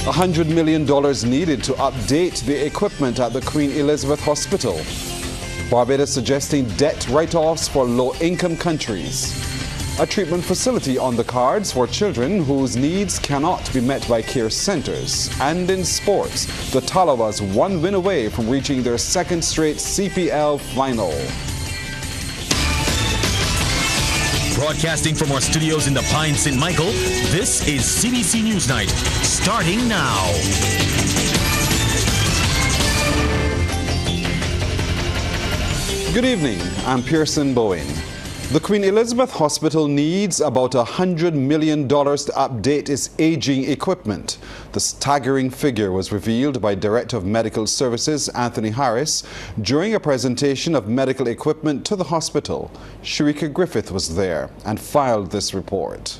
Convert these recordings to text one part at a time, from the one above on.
$100 million needed to update the equipment at the Queen Elizabeth Hospital. Barbados suggesting debt write-offs for low-income countries. A treatment facility on the cards for children whose needs cannot be met by care centres. And in sports, the Talawas one win away from reaching their second straight CPL final. Broadcasting from our studios in the Pine St. Michael, this is CBC NewsNight, starting now. Good evening, I'm Pearson Bowen. The Queen Elizabeth Hospital needs about $100 million to update its aging equipment. The staggering figure was revealed by Director of Medical Services Anthony Harris during a presentation of medical equipment to the hospital. Sharika Griffith was there and filed this report.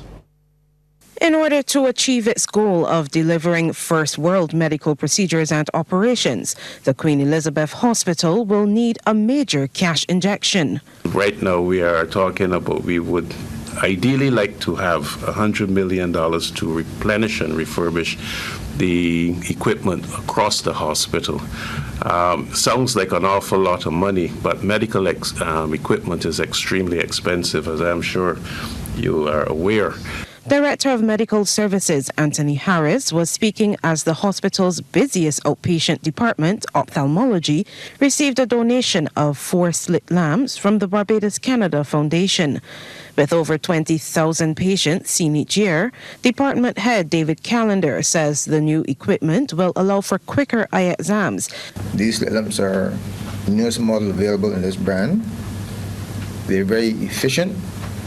In order to achieve its goal of delivering first world medical procedures and operations, the Queen Elizabeth Hospital will need a major cash injection. Right now we are talking about we would ideally like to have $100 million to replenish and refurbish the equipment across the hospital. Sounds like an awful lot of money, but medical equipment is extremely expensive, as I'm sure you are aware. Director of Medical Services Anthony Harris was speaking as the hospital's busiest outpatient department, ophthalmology, received a donation of 4 slit lamps from the Barbados Canada Foundation. With over 20,000 patients seen each year, Department Head David Callender says the new equipment will allow for quicker eye exams. These slit lamps are the newest model available in this brand. They're very efficient,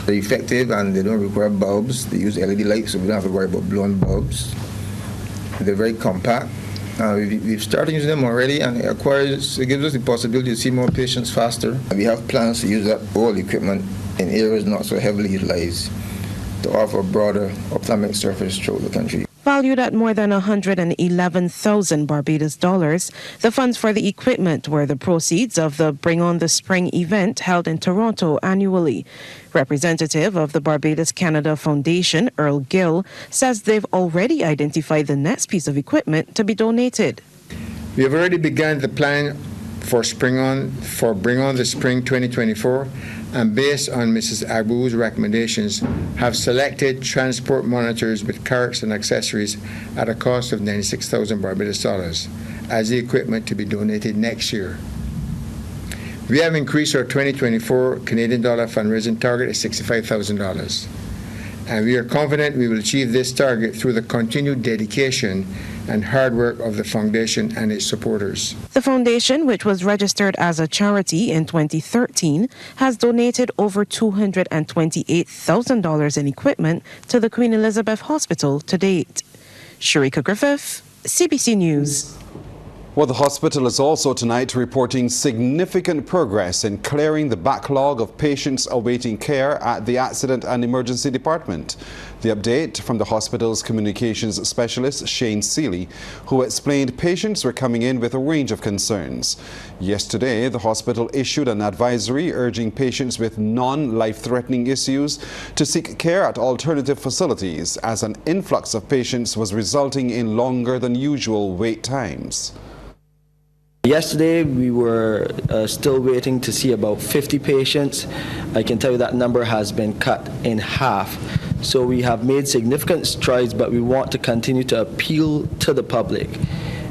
they're effective, and they don't require bulbs. They use LED lights, so we don't have to worry about blowing bulbs. They're very compact. We've started using them already, and it gives us the possibility to see more patients faster. We have plans to use that old equipment in areas not so heavily utilized to offer a broader ophthalmic service throughout the country. Valued at more than 111,000 Barbados dollars, the funds for the equipment were the proceeds of the Bring on the Spring event held in Toronto annually. Representative of the Barbados Canada Foundation, Earl Gill, says they've already identified the next piece of equipment to be donated. We have already begun the plan for Bring on the Spring 2024, and based on Mrs. Abu's recommendations, have selected transport monitors with carts and accessories at a cost of 96,000 Barbados dollars as the equipment to be donated next year. We have increased our 2024 Canadian dollar fundraising target to $65,000, and we are confident we will achieve this target through the continued dedication and hard work of the foundation and its supporters. The foundation, which was registered as a charity in 2013, has donated over $228,000 in equipment to the Queen Elizabeth Hospital to date. Sharika Griffith, CBC News. Well, the hospital is also tonight reporting significant progress in clearing the backlog of patients awaiting care at the Accident and Emergency Department. The update from the hospital's communications specialist, Shane Seeley, who explained patients were coming in with a range of concerns. Yesterday, the hospital issued an advisory urging patients with non-life-threatening issues to seek care at alternative facilities, as an influx of patients was resulting in longer than usual wait times. Yesterday, we were still waiting to see about 50 patients. I can tell you that number has been cut in half. So we have made significant strides, but we want to continue to appeal to the public.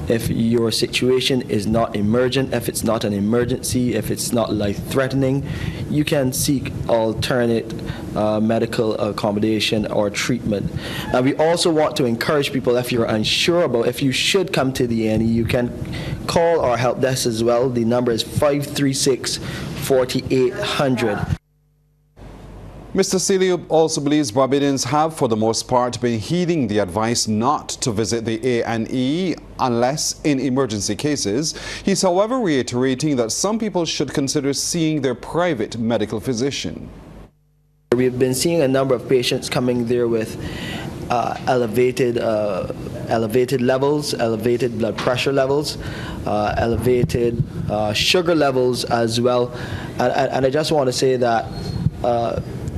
If your situation is not emergent, if it's not an emergency, if it's not life-threatening, you can seek alternate medical accommodation or treatment. And we also want to encourage people, if you're unsure about if you should come to the A&E, you can call our help desk as well. The number is 536-4800. Mr. Seeley also believes Barbadians have, for the most part, been heeding the advice not to visit the A&E unless in emergency cases. He's, however, reiterating that some people should consider seeing their private medical physician. We've been seeing a number of patients coming there with elevated levels, elevated blood pressure levels, elevated sugar levels as well. And I just want to say that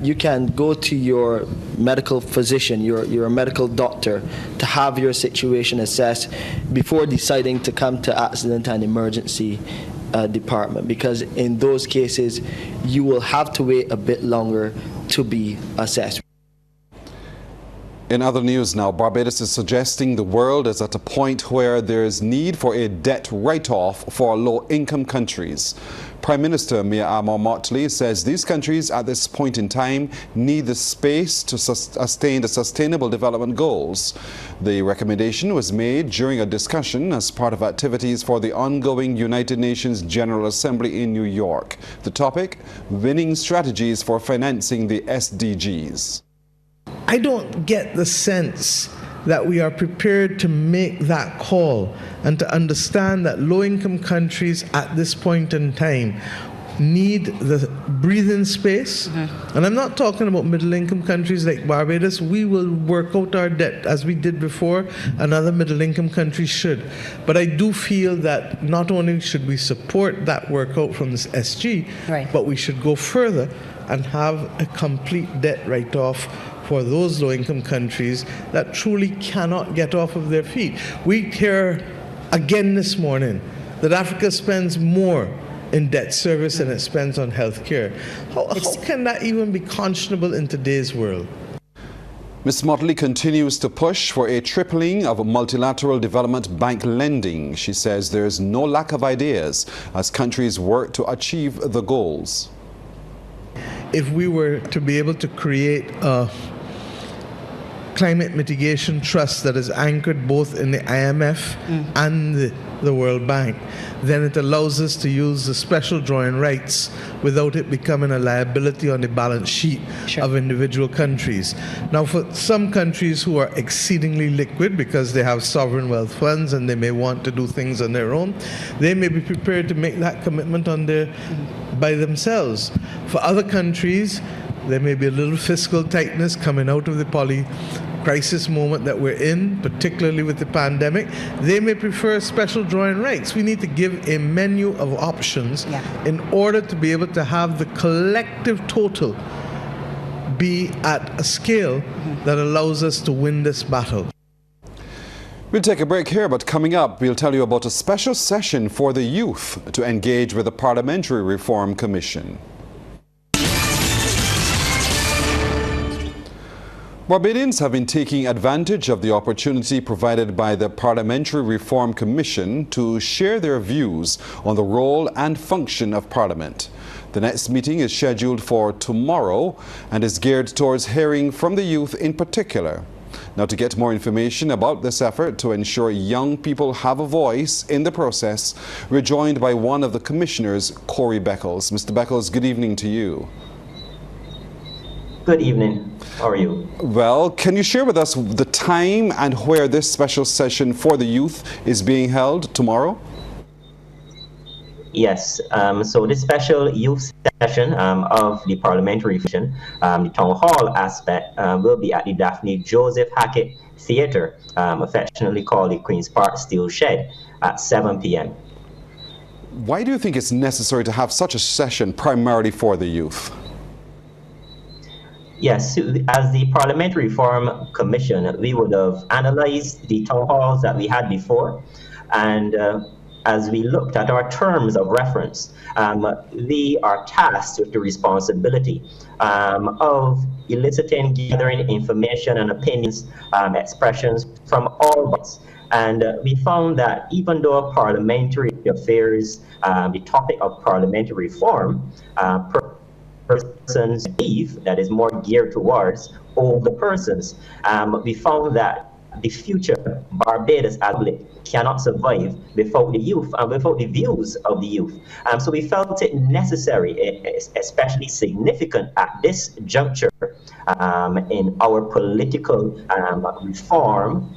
you can go to your medical physician, your medical doctor, to have your situation assessed before deciding to come to accident and emergency department, because in those cases you will have to wait a bit longer to be assessed. In other news now, Barbados is suggesting the world is at a point where there is need for a debt write-off for low-income countries. Prime Minister Mia Motley says these countries at this point in time need the space to sustain the Sustainable Development Goals. The recommendation was made during a discussion as part of activities for the ongoing United Nations General Assembly in New York. The topic, winning strategies for financing the SDGs. I don't get the sense that we are prepared to make that call and to understand that low-income countries at this point in time need the breathing space. And I'm not talking about middle-income countries like Barbados. We will work out our debt as we did before, and other middle-income countries should. But I do feel that not only should we support that workout from this SG, but we should go further and have a complete debt write-off for those low-income countries that truly cannot get off of their feet. We hear again this morning that Africa spends more in debt service than it spends on health care. How can that even be conscionable in today's world? Ms. Motley continues to push for a tripling of multilateral development bank lending. She says there is no lack of ideas as countries work to achieve the goals. If we were to be able to create a climate mitigation trust that is anchored both in the IMF and the World Bank, then it allows us to use the special drawing rights without it becoming a liability on the balance sheet of individual countries. Now, for some countries who are exceedingly liquid because they have sovereign wealth funds and they may want to do things on their own, they may be prepared to make that commitment by themselves. For other countries, there may be a little fiscal tightness coming out of the crisis moment that we're in, particularly with the pandemic. They may prefer special drawing rights. We need to give a menu of options in order to be able to have the collective total be at a scale that allows us to win this battle. We'll take a break here, but coming up, we'll tell you about a special session for the youth to engage with the Parliamentary Reform Commission. Barbadians have been taking advantage of the opportunity provided by the Parliamentary Reform Commission to share their views on the role and function of Parliament. The next meeting is scheduled for tomorrow and is geared towards hearing from the youth in particular. Now, to get more information about this effort to ensure young people have a voice in the process, we're joined by one of the commissioners, Corey Beckles. Mr. Beckles, good evening to you. Good evening. How are you? Well, can you share with us the time and where this special session for the youth is being held tomorrow? Yes. So this special youth session of the Parliamentary Commission, the Town Hall aspect, will be at the Daphne Joseph Hackett Theatre, affectionately called the Queen's Park Steel Shed, at 7 p.m. Why do you think it's necessary to have such a session primarily for the youth? Yes, as the Parliamentary Reform Commission, we would have analyzed the town halls that we had before, and as we looked at our terms of reference, we are tasked with the responsibility of eliciting, gathering information and opinions, expressions from all of us. And we found that even though parliamentary affairs, the topic of parliamentary reform, persons believe that is more geared towards older persons. We found that the future Barbados cannot survive without the youth and without the views of the youth. So we felt it necessary, especially significant at this juncture in our political reform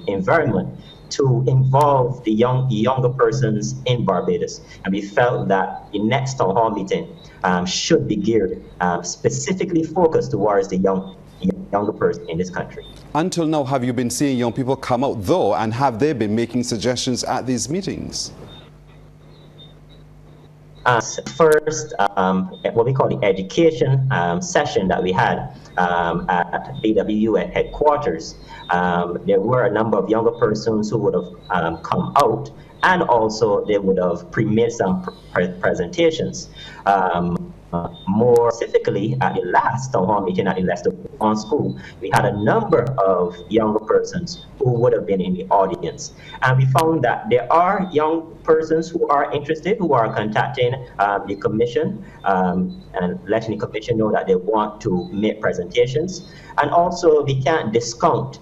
environment, to involve the younger persons in Barbados. And we felt that the next town hall meeting should be geared, specifically focused towards the younger person in this country. Until now, have you been seeing young people come out though, and have they been making suggestions at these meetings? First, what we call the education session that we had at BWU at headquarters, there were a number of younger persons who would have come out, and also they would have made some presentations. More specifically, at the last town hall meeting at the Leicester on School, we had a number of younger persons who would have been in the audience. And we found that there are young persons who are interested, who are contacting the commission and letting the commission know that they want to make presentations. And also, we can't discount,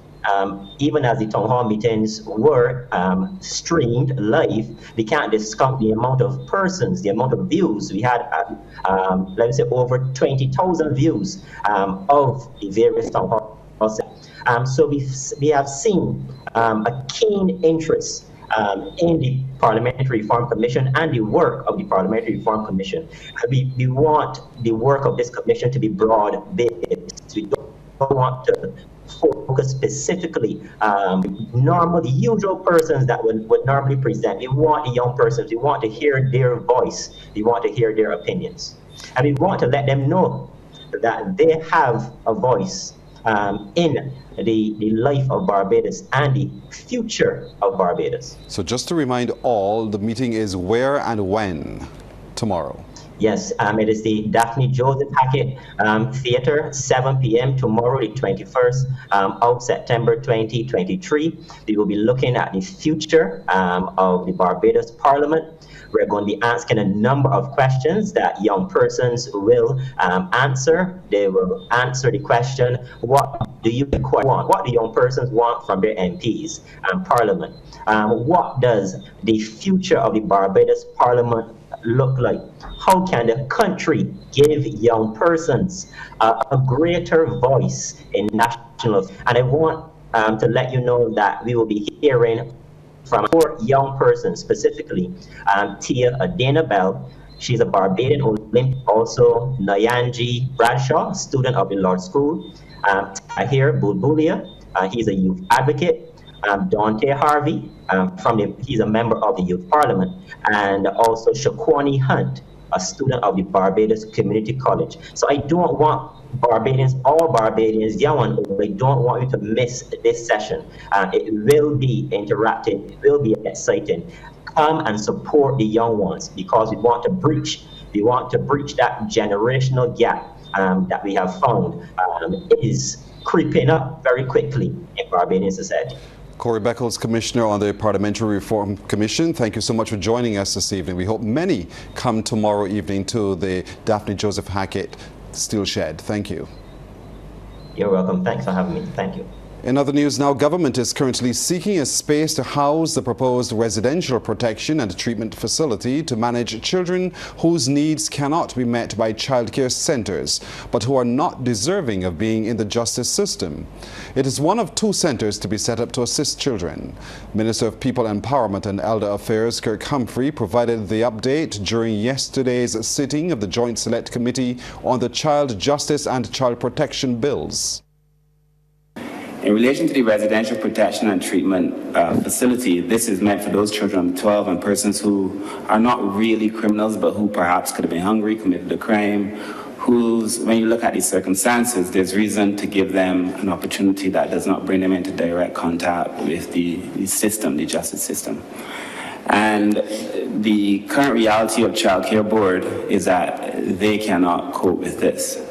even as the town hall meetings were streamed live, we can't discount the amount of persons, the amount of views. We had, let me say, over 20,000 views of the various town halls. So we have seen a keen interest in the Parliamentary Reform Commission and the work of the Parliamentary Reform Commission. We want the work of this commission to be broad-based. We don't want to focus specifically the usual persons that would normally present. We want the young persons. We want to hear their voice. We want to hear their opinions. And we want to let them know that they have a voice in the life of Barbados and the future of Barbados. So just to remind all, the meeting is where and when? Tomorrow. Yes, it is the Daphne Joseph Hackett Theatre, 7 p.m. tomorrow, the 21st of September 2023. We will be looking at the future of the Barbados Parliament. We're going to be asking a number of questions that young persons will answer. They will answer the question, what do you want? What do young persons want from their MPs and Parliament? What does the future of the Barbados Parliament look like? How can the country give young persons a greater voice in national? And I want to let you know that we will be hearing from 4 young persons, specifically Tia Adena Bell. She's a Barbadian Olympian. Also Nyanji Bradshaw, student of the Lord School. Tahir Bulbulia, he's a youth advocate. Dante Harvey, he's a member of the Youth Parliament, and also Shaquani Hunt, a student of the Barbados Community College. So I don't want all Barbadians, young ones, I don't want you to miss this session. It will be interactive, it will be exciting. Come and support the young ones, because we want to breach that generational gap that we have found is creeping up very quickly in Barbadian society. Corey Beckles, Commissioner on the Parliamentary Reform Commission, thank you so much for joining us this evening. We hope many come tomorrow evening to the Daphne Joseph Hackett Steel Shed. Thank you. You're welcome. Thanks for having me. Thank you. In other news now, government is currently seeking a space to house the proposed residential protection and treatment facility to manage children whose needs cannot be met by childcare centres, but who are not deserving of being in the justice system. It is one of 2 centres to be set up to assist children. Minister of People Empowerment and Elder Affairs Kirk Humphrey provided the update during yesterday's sitting of the Joint Select Committee on the Child Justice and Child Protection Bills. In relation to the residential protection and treatment facility, this is meant for those children under 12 and persons who are not really criminals, but who perhaps could have been hungry, committed a crime, whose, when you look at these circumstances, there's reason to give them an opportunity that does not bring them into direct contact with the system, the justice system. And the current reality of Child Care Board is that they cannot cope with this,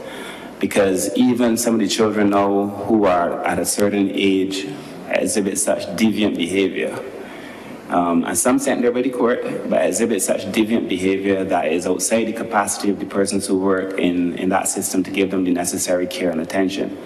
because even some of the children now who are at a certain age exhibit such deviant behavior. And some sent there by the court, but exhibit such deviant behavior that is outside the capacity of the persons who work in that system to give them the necessary care and attention.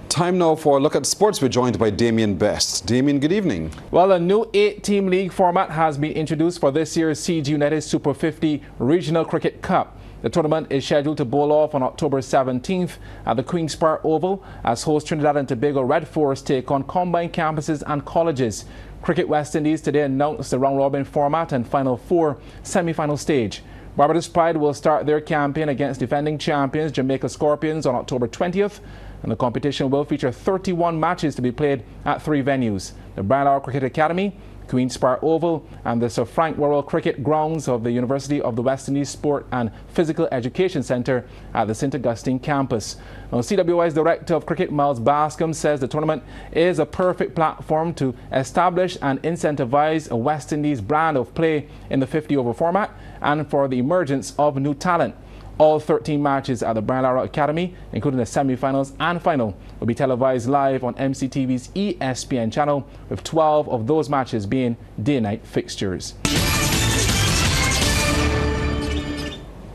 Time now for a look at sports. We're joined by Damien Best. Damien, good evening. Well, a new 8-team league format has been introduced for this year's CG United Super 50 Regional Cricket Cup. The tournament is scheduled to bowl off on October 17th at the Queen's Park Oval as host Trinidad and Tobago Red Force take on combined campuses and colleges. Cricket West Indies today announced the round-robin format and Final 4 semi-final stage. Barbados Pride will start their campaign against defending champions Jamaica Scorpions on October 20th. And the competition will feature 31 matches to be played at 3 venues: the Brian Lara Cricket Academy, Queen's Park Oval and the Sir Frank Worrell Cricket Grounds of the University of the West Indies Sport and Physical Education Centre at the St. Augustine campus. Now, CWI's Director of Cricket, Miles Bascom, says the tournament is a perfect platform to establish and incentivize a West Indies brand of play in the 50-over format and for the emergence of new talent. All 13 matches at the Brian Lara Academy, including the semi-finals and final, will be televised live on MCTV's ESPN channel, with 12 of those matches being day-night fixtures.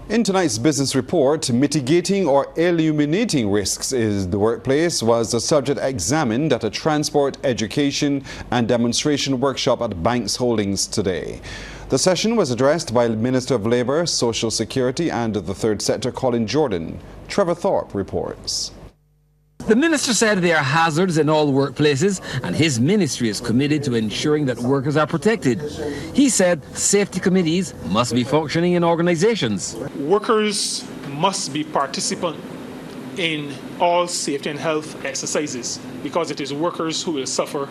In tonight's business report, mitigating or eliminating risks in the workplace was the subject examined at a transport, education and demonstration workshop at Banks Holdings today. The session was addressed by Minister of Labour, Social Security and the Third Sector, Colin Jordan. Trevor Thorpe reports. The minister said there are hazards in all workplaces and his ministry is committed to ensuring that workers are protected. He said safety committees must be functioning in organisations. Workers must be participant in all safety and health exercises because it is workers who will suffer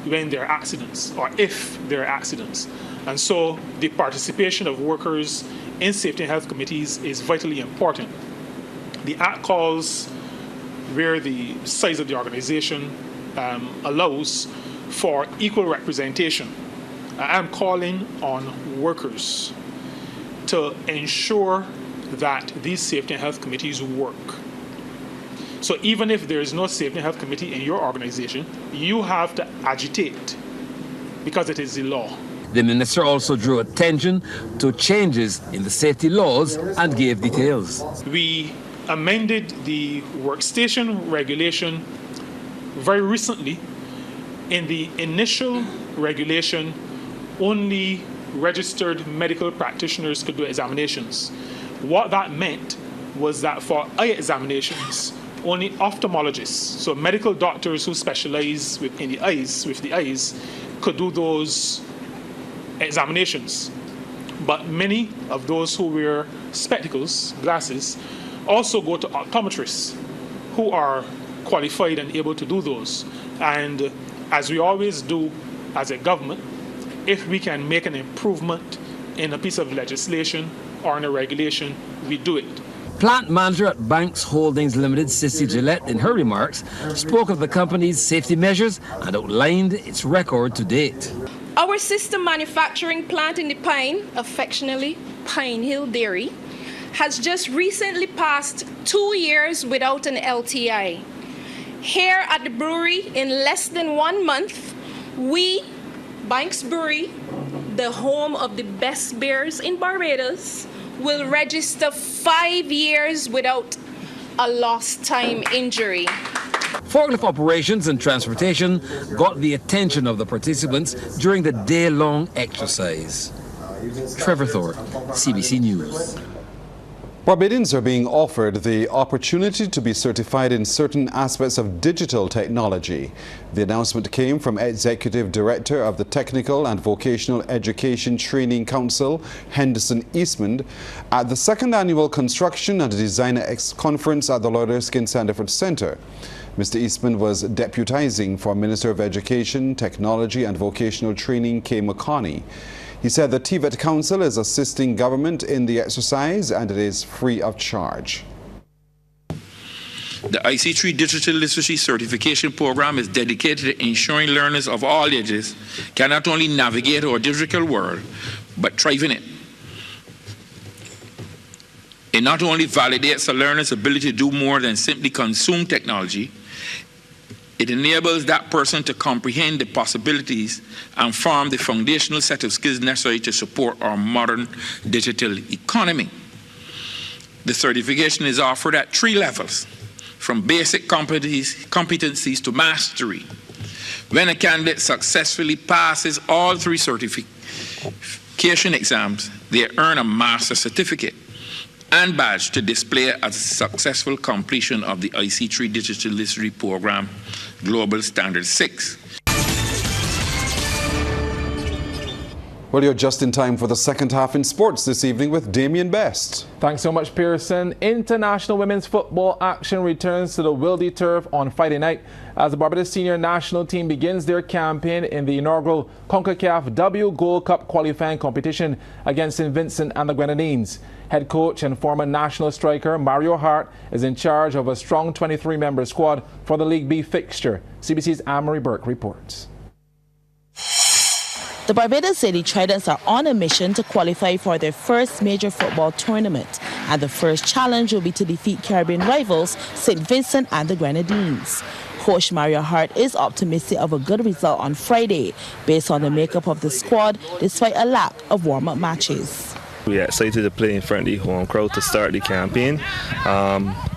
when there are accidents or if there are accidents. And so the participation of workers in safety and health committees is vitally important. The Act calls where the size of the organization allows for equal representation. I am calling on workers to ensure that these safety and health committees work. So even if there is no safety and health committee in your organization, you have to agitate because it is the law. The minister also drew attention to changes in the safety laws and gave details. We amended the workstation regulation very recently. In the initial regulation, only registered medical practitioners could do examinations. What that meant was that for eye examinations, only ophthalmologists, so medical doctors who specialize with the eyes, could do those examinations. But many of those who wear spectacles, glasses, also go to optometrists who are qualified and able to do those. And as we always do as a government, if we can make an improvement in a piece of legislation or in a regulation, we do it. Plant manager at Banks Holdings Limited, Sissy Gillette, in her remarks, spoke of the company's safety measures and outlined its record to date. Our sister manufacturing plant in the Pine, affectionately Pine Hill Dairy, has just recently passed 2 years without an LTI. Here at the brewery, in less than 1 month, we, Banks Brewery, the home of the best beers in Barbados, will register 5 years without a lost time injury. Forklift operations and transportation got the attention of the participants during the day-long exercise. Trevor Thorpe, CBC News. Barbadians are being offered the opportunity to be certified in certain aspects of digital technology. The announcement came from Executive Director of the Technical and Vocational Education Training Council, Henderson Eastman, at the second annual Construction and Designer Conference at the Lord Erskine Sandiford Centre. Mr. Eastman was deputizing for Minister of Education, Technology and Vocational Training, Kay McCarney. He said the TVET Council is assisting government in the exercise and it is free of charge. The IC3 Digital Literacy Certification Program is dedicated to ensuring learners of all ages can not only navigate our digital world, but thrive in it. It not only validates a learner's ability to do more than simply consume technology, it enables that person to comprehend the possibilities and form the foundational set of skills necessary to support our modern digital economy. The certification is offered at 3 levels, from basic competencies to mastery. When a candidate successfully passes all 3 certification exams, they earn a master's certificate and badge to display as a successful completion of the IC3 Digital Literacy Program Global Standard 6. Well, you're just in time for the second half in sports this evening with Damien Best. Thanks so much, Pearson. International women's football action returns to the Wildy Turf on Friday night as the Barbados senior national team begins their campaign in the inaugural CONCACAF W Gold Cup qualifying competition against St. Vincent and the Grenadines. Head coach and former national striker Mario Hart is in charge of a strong 23-member squad for the League B fixture. CBC's Anne-Marie Burke reports. The Barbados Lady Tridents are on a mission to qualify for their first major football tournament, and the first challenge will be to defeat Caribbean rivals St. Vincent and the Grenadines. Coach Mario Hart is optimistic of a good result on Friday, based on the makeup of the squad, despite a lack of warm-up matches. We are excited to play in front of the home crowd to start the campaign.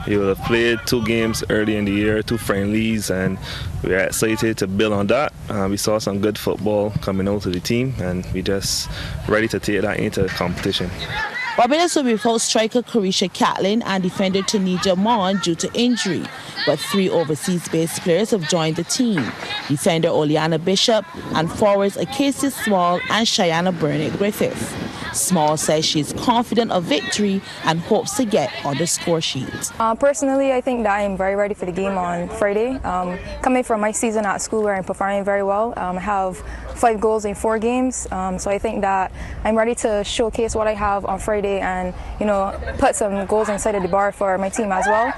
We will have played 2 games early in the year, 2 friendlies, and we are excited to build on that. We saw some good football coming out of the team, and we just ready to take that into competition. Barbados will be without striker Carisha Catlin and defender Tunisia Mon due to injury, but 3 overseas-based players have joined the team. Defender Oleana Bishop and forwards Acacia Small and Cheyenne Burnett Griffith. Small says she's confident of victory and hopes to get on the score sheet. Personally, I think that I'm very ready for the game on Friday. Coming from my season at school where I'm performing very well, I have 5 goals in 4 games, so I think that I'm ready to showcase what I have on Friday and, you know, put some goals inside of the bar for my team as well.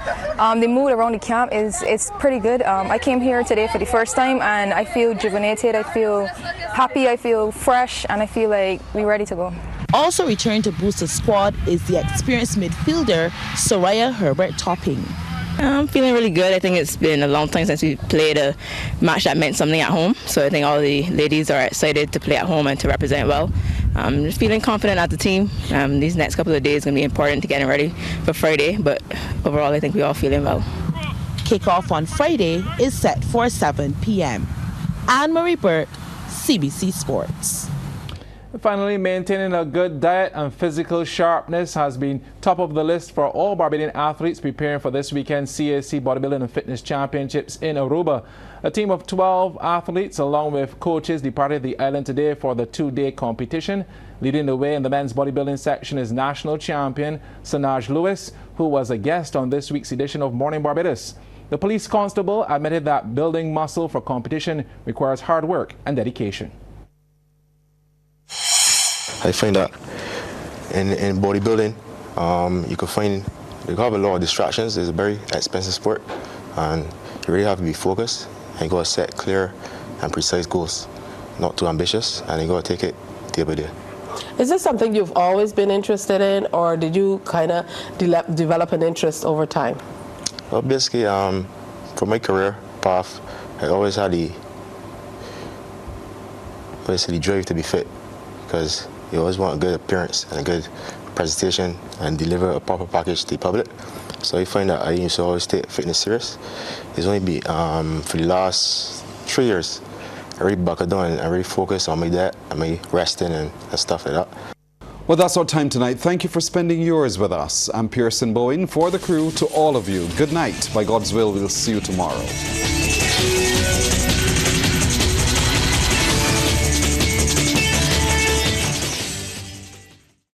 The mood around the camp is pretty good. I came here today for the first time and I feel rejuvenated, I feel happy, I feel fresh, and I feel like we're ready to go. Also returning to boost the squad is the experienced midfielder Soraya Herbert Topping. I'm feeling really good. I think it's been a long time since we played a match that meant something at home. So I think all the ladies are excited to play at home and to represent well. I'm just feeling confident as a team. These next couple of days are going to be important to getting ready for Friday. But overall, I think we're all feeling well. Kickoff on Friday is set for 7 p.m. Anne-Marie Burke, CBC Sports. Finally, maintaining a good diet and physical sharpness has been top of the list for all Barbadian athletes preparing for this weekend's CAC Bodybuilding and Fitness Championships in Aruba. A team of 12 athletes along with coaches departed the island today for the 2-day competition. Leading the way in the men's bodybuilding section is national champion Sanaj Lewis, who was a guest on this week's edition of Morning Barbados. The police constable admitted that building muscle for competition requires hard work and dedication. I find that in bodybuilding, you have a lot of distractions. It's a very expensive sport, and you really have to be focused. And you got to set clear and precise goals, not too ambitious, and you got to take it day by day. Is this something you've always been interested in, or did you kind of develop an interest over time? Well, basically, from my career path, I always had the drive to be fit, because you always want a good appearance and a good presentation and deliver a proper package to the public. So I find that I used to always take fitness serious. It's only been for the last 3 years, I really buckled down and I really focused on my diet and my resting and stuff like that. Well, that's our time tonight. Thank you for spending yours with us. I'm Pearson Bowen. For the crew, to all of you, good night. By God's will, we'll see you tomorrow.